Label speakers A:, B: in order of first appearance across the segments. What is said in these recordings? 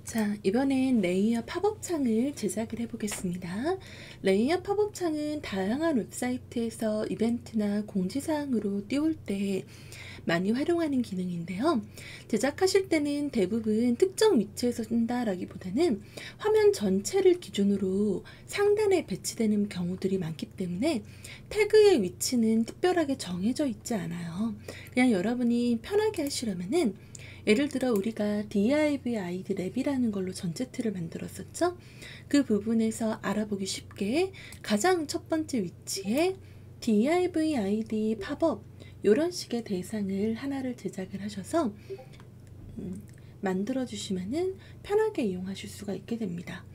A: 자, 이번엔 레이어 팝업 창을 제작을 해보겠습니다. 레이어 팝업 창은 다양한 웹사이트에서 이벤트나 공지사항으로 띄울 때 많이 활용하는 기능인데요. 제작하실 때는 대부분 특정 위치에서 쓴다라기보다는 화면 전체를 기준으로 상단에 배치되는 경우들이 많기 때문에 태그의 위치는 특별하게 정해져 있지 않아요. 그냥 여러분이 편하게 하시려면은 예를 들어 우리가 div id 랩이라는 걸로 전체 틀을 만들었었죠. 그 부분에서 알아보기 쉽게 가장 첫 번째 위치에 div id 팝업 이런 식의 대상을 하나를 제작을 하셔서 만들어 주시면은 편하게 이용하실 수가 있게 됩니다.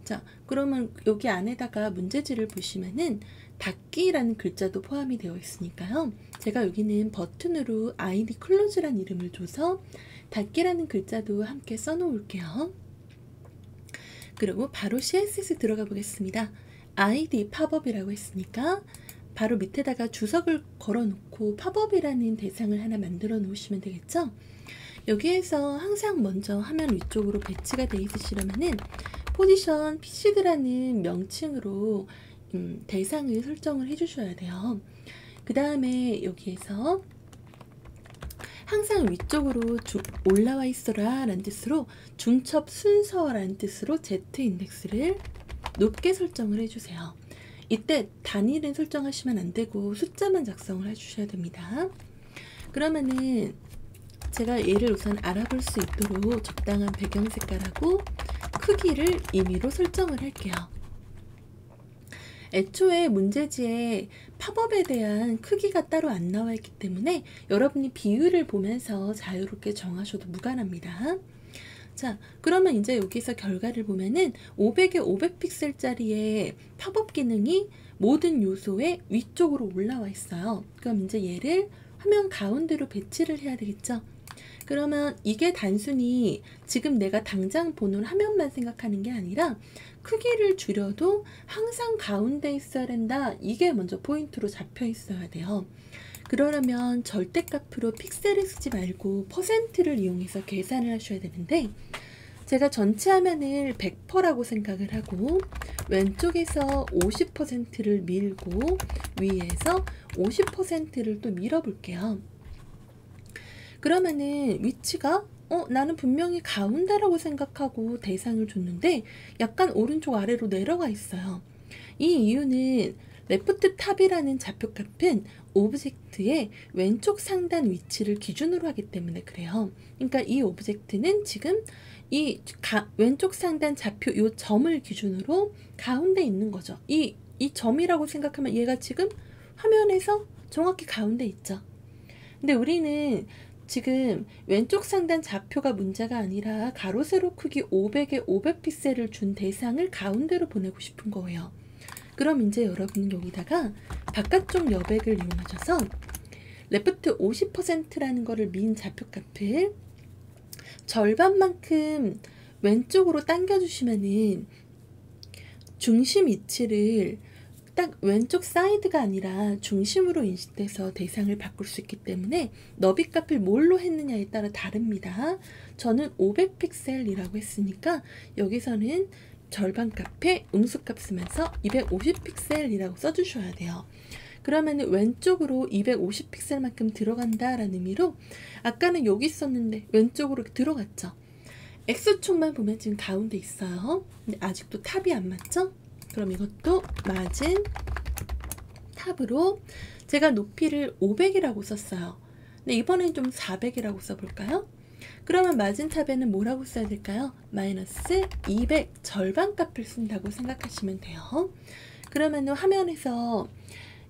A: 자, 그러면 여기 안에다가 문제지를 보시면은 닫기라는 글자도 포함이 되어 있으니까요. 제가 여기는 버튼으로 id 클로즈란 이름을 줘서 닫기라는 글자도 함께 써 놓을게요. 그리고 바로 CSS 들어가 보겠습니다. id 팝업이라고 했으니까 바로 밑에다가 주석을 걸어 놓고 팝업이라는 대상을 하나 만들어 놓으시면 되겠죠. 여기에서 항상 먼저 화면 위쪽으로 배치가 되어 있으시려면은 포지션 PC드라는 명칭으로 대상을 설정을 해 주셔야 돼요. 그 다음에 여기에서 항상 위쪽으로 올라와 있어라 라는 뜻으로 중첩 순서라는 뜻으로 Z 인덱스를 높게 설정을 해주세요. 이때 단위는 설정하시면 안되고 숫자만 작성을 해주셔야 됩니다. 그러면은 제가 얘를 우선 알아볼 수 있도록 적당한 배경 색깔하고 크기를 임의로 설정을 할게요. 애초에 문제지에 팝업에 대한 크기가 따로 안 나와 있기 때문에 여러분이 비율을 보면서 자유롭게 정하셔도 무관합니다. 자, 그러면 이제 여기서 결과를 보면은 500에 500픽셀짜리의 팝업 기능이 모든 요소의 위쪽으로 올라와 있어요. 그럼 이제 얘를 화면 가운데로 배치를 해야 되겠죠. 그러면 이게 단순히 지금 내가 당장 보는 화면만 생각하는 게 아니라 크기를 줄여도 항상 가운데 있어야 된다. 이게 먼저 포인트로 잡혀 있어야 돼요. 그러려면 절대값으로 픽셀을 쓰지 말고 퍼센트를 이용해서 계산을 하셔야 되는데 제가 전체 화면을 100%라고 생각을 하고 왼쪽에서 50%를 밀고 위에서 50%를 또 밀어 볼게요. 그러면은 위치가 나는 분명히 가운데라고 생각하고 대상을 줬는데 약간 오른쪽 아래로 내려가 있어요. 이 이유는 레프트 탑이라는 좌표값은 오브젝트의 왼쪽 상단 위치를 기준으로 하기 때문에 그래요. 그러니까 이 오브젝트는 지금 이 왼쪽 상단 좌표 요 점을 기준으로 가운데 있는 거죠. 이 점이라고 생각하면 얘가 지금 화면에서 정확히 가운데 있죠. 근데 우리는 지금 왼쪽 상단 좌표가 문제가 아니라 가로 세로 크기 500에 500픽셀을 준 대상을 가운데로 보내고 싶은 거예요. 그럼 이제 여러분은 여기다가 바깥쪽 여백을 이용하셔서 레프트 50%라는 거를 민 좌표값을 절반만큼 왼쪽으로 당겨 주시면은 중심 위치를 딱 왼쪽 사이드가 아니라 중심으로 인식돼서 대상을 바꿀 수 있기 때문에 너비 값을 뭘로 했느냐에 따라 다릅니다. 저는 500픽셀이라고 했으니까 여기서는 절반 값에 음수값 쓰면서 250픽셀이라고 써주셔야 돼요. 그러면 왼쪽으로 250픽셀만큼 들어간다라는 의미로 아까는 여기 있었는데 왼쪽으로 들어갔죠. X축만 보면 지금 가운데 있어요. 근데 아직도 탑이 안 맞죠? 그럼 이것도 마진 탑으로 제가 높이를 500이라고 썼어요. 근데 이번엔 좀 400이라고 써볼까요? 그러면 마진 탑에는 뭐라고 써야 될까요? 마이너스 200 절반 값을 쓴다고 생각하시면 돼요. 그러면 화면에서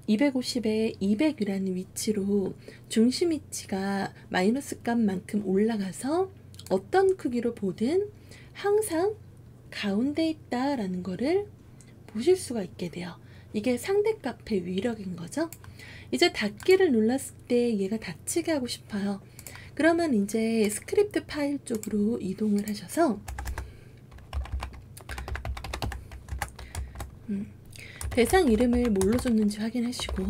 A: 250에 200이라는 위치로 중심 위치가 마이너스 값만큼 올라가서 어떤 크기로 보든 항상 가운데 있다라는 거를 보실 수가 있게 돼요. 이게 상대값의 위력인 거죠. 이제 닫기를 눌렀을 때 얘가 닫히게 하고 싶어요. 그러면 이제 스크립트 파일 쪽으로 이동을 하셔서 대상 이름을 뭘로 줬는지 확인하시고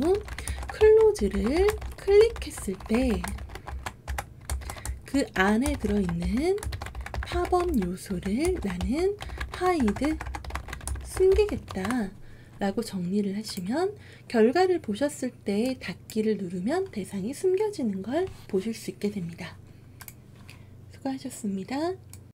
A: 클로즈를 클릭했을 때 그 안에 들어있는 타범 요소를 나는 hide 숨기겠다 라고 정리를 하시면 결과를 보셨을 때 닫기를 누르면 대상이 숨겨지는 걸 보실 수 있게 됩니다. 수고하셨습니다.